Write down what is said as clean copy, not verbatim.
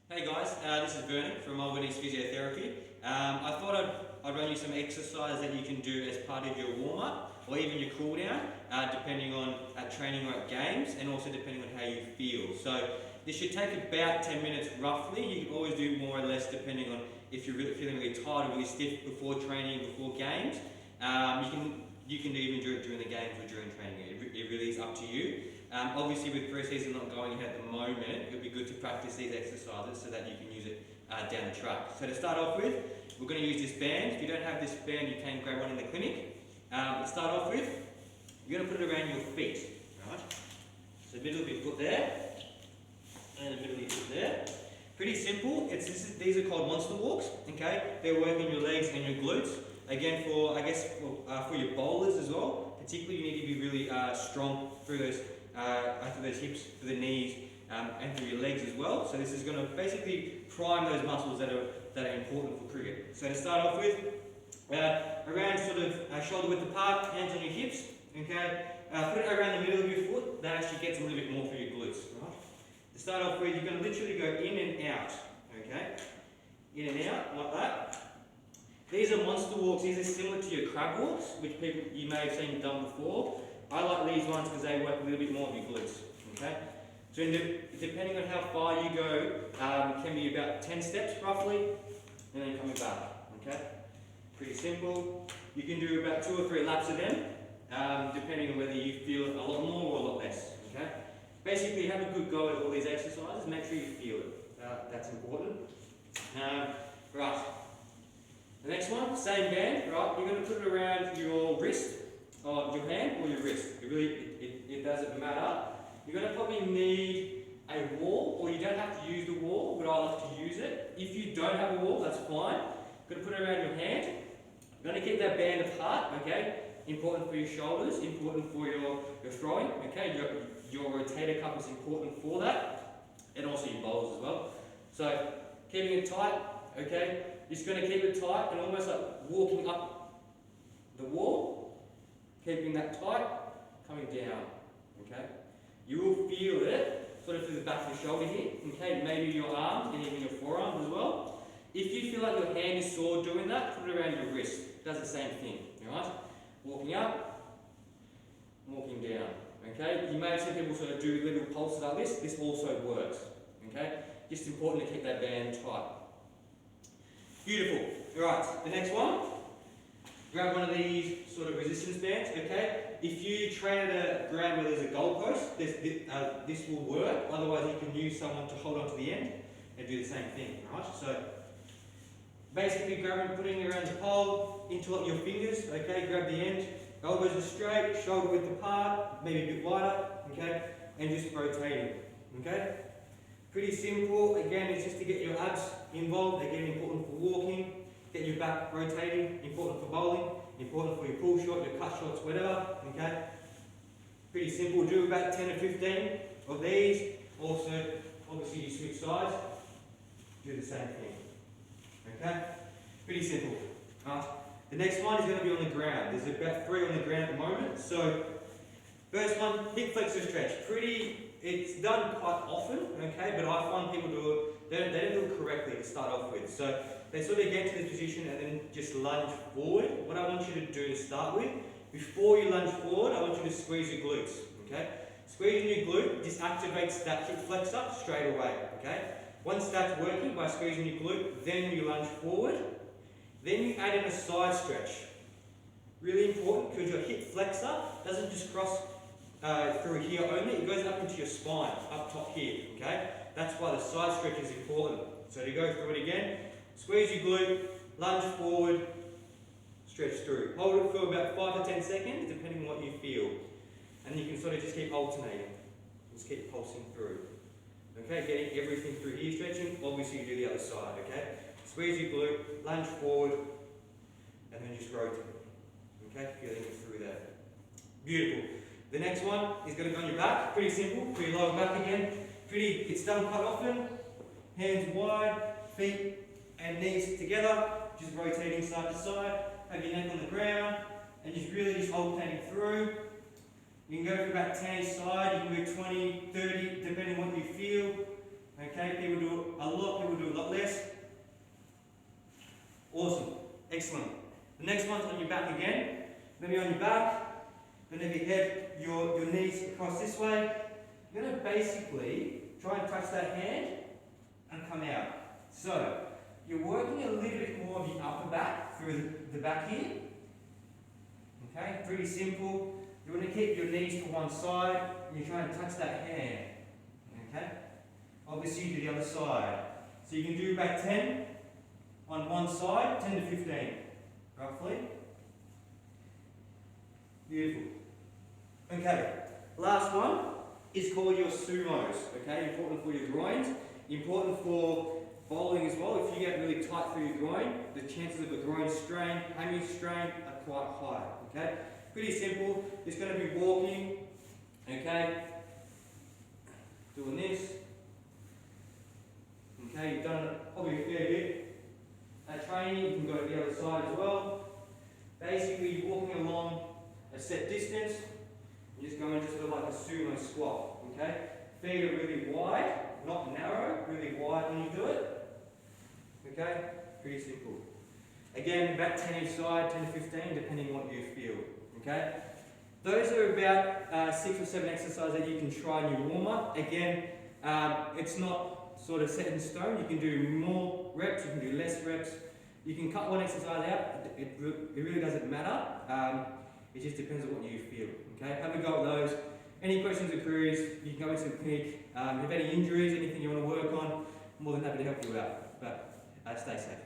Hey guys, this is Vernon from Albany's Physiotherapy. I thought I'd run you some exercises that you can do as part of your warm-up or even your cool-down, depending on training or at games, and also depending on how you feel. So this should take about 10 minutes roughly. You can always do more or less depending on if you're feeling really tired or really stiff before training, before games. You can even do it during the games or during training. It really is up to you. Obviously with pre-season not going ahead at the moment, it would be good to practice these exercises so that you can use it down the track. So to start off with, we're going to use this band. If you don't have this band, you can grab one in the clinic. To start off with, you're going to put it around your feet. Right? So middle of your foot there, and the middle of your foot there. Pretty simple. These are called monster walks. Okay, they're working your legs and your glutes. Again, for your bowlers as well. Particularly, you need to be really strong through those hips, through the knees, and through your legs as well. So this is going to basically prime those muscles that are important for cricket. So to start off with, around sort of shoulder width apart, hands on your hips. Okay, put it around the middle of your foot. That actually gets a little bit more for your glutes. Right? To start off with, you're going to literally go in and out. Okay, in and out like that. These are monster walks. These are similar to your crab walks, which you may have seen done before. I like these ones because they work a little bit more of your glutes. Okay, so depending on how far you go, can be about 10 steps roughly, and then coming back. Okay, pretty simple. You can do about 2 or 3 laps of them, depending on whether you feel it a lot more or a lot less. Okay, basically have a good go at all these exercises. Make sure you feel it. That's important. Right. The next one, same band, right? You're going to put it around your wrist, or your hand, or your wrist. It doesn't matter. You're going to probably need a wall, or you don't have to use the wall, but I like to use it. If you don't have a wall, that's fine. You're going to put it around your hand. You're going to keep that band apart, okay? Important for your shoulders, important for your throwing, okay? Your rotator cuff is important for that, and also your bowls as well. So, keeping it tight, okay? Just going to keep it tight and almost like walking up the wall, keeping that tight, coming down, okay? You will feel it sort of through the back of the shoulder here, okay? Maybe your arms and even your forearms as well. If you feel like your hand is sore doing that, put it around your wrist. It does the same thing, alright? Walking up, walking down, okay? You may have seen people sort of do little pulses like this. This also works, okay? Just important to keep that band tight. Beautiful. Right, the next one. Grab one of these sort of resistance bands, okay? If you train at a ground where there's a goalpost, this will work. Otherwise, you can use someone to hold on to the end and do the same thing, right? So, basically putting it around the pole, interlock your fingers, okay? Grab the end, elbows are straight, shoulder width apart, maybe a bit wider, okay? And just rotating, okay? Pretty simple. Again, it's just to get your abs involved. Again, important for walking. Get your back rotating. Important for bowling. Important for your pull shot, your cut shots, whatever. Okay. Pretty simple. Do about 10 or 15 of these. Also, obviously, you switch sides. Do the same thing. Okay. Pretty simple. The next one is going to be on the ground. There's about 3 on the ground at the moment. So, first one, hip flexor stretch. It's done quite often, okay, but I find people they don't do it correctly to start off with. So they sort of get to this position and then just lunge forward. What I want you to do to start with, before you lunge forward, I want you to squeeze your glutes, okay? Squeezing your glute disactivates that hip flexor straight away, okay? Once that's working by squeezing your glute, then you lunge forward. Then you add in a side stretch. Really important because your hip flexor doesn't just cross through here only, it goes up into your spine, up top here, okay? That's why the side stretch is important. So to go through it again, squeeze your glute, lunge forward, stretch through. Hold it for about 5 to 10 seconds, depending on what you feel. And you can sort of just keep alternating, just keep pulsing through. Okay, getting everything through here, stretching, obviously you do the other side, okay? Squeeze your glute, lunge forward, and then just rotate. Okay, feeling it through there. Beautiful. The next one is going to go on your back, pretty simple, for your lower back again. It's done quite often, hands wide, feet and knees together, just rotating side to side, have your neck on the ground, and just really just alternating through. You can go for about 10 each side, you can go 20, 30, depending on what you feel. Okay, people do a lot Excellent. The next one's on your back again. Maybe on your back, then if you head your knees across this way, you're going to basically try and touch that hand and come out. So, you're working a little bit more of the upper back through the back here. Okay, pretty simple. You want to keep your knees to one side and you try and touch that hand. Okay, obviously you do the other side. So you can do back 10 on one side, 10 to 15, roughly. Beautiful. Okay, last one is called your sumos. Okay, important for your groins, important for bowling as well. If you get really tight through your groin, the chances of a groin strain, hammy strain are quite high. Okay, pretty simple. It's going to be walking. Okay, doing this. Okay, you've done it probably a fair bit. At training, you can go to the other side as well. Basically, you're walking along a set distance. You're just going to sort of like a sumo squat. Okay, feet are really wide, not narrow, really wide when you do it. Okay, pretty simple. Again, about 10 each side, 10 to 15, depending on what you feel. Okay, those are about 6 or 7 exercises that you can try in your warm-up. Again, it's not sort of set in stone. You can do more reps, you can do less reps. You can cut one exercise out. It really doesn't matter. It just depends on what you feel. Okay, have a go at those. Any questions or queries, you can go into the clinic. If you have any injuries, anything you want to work on, I'm more than happy to help you out. But stay safe.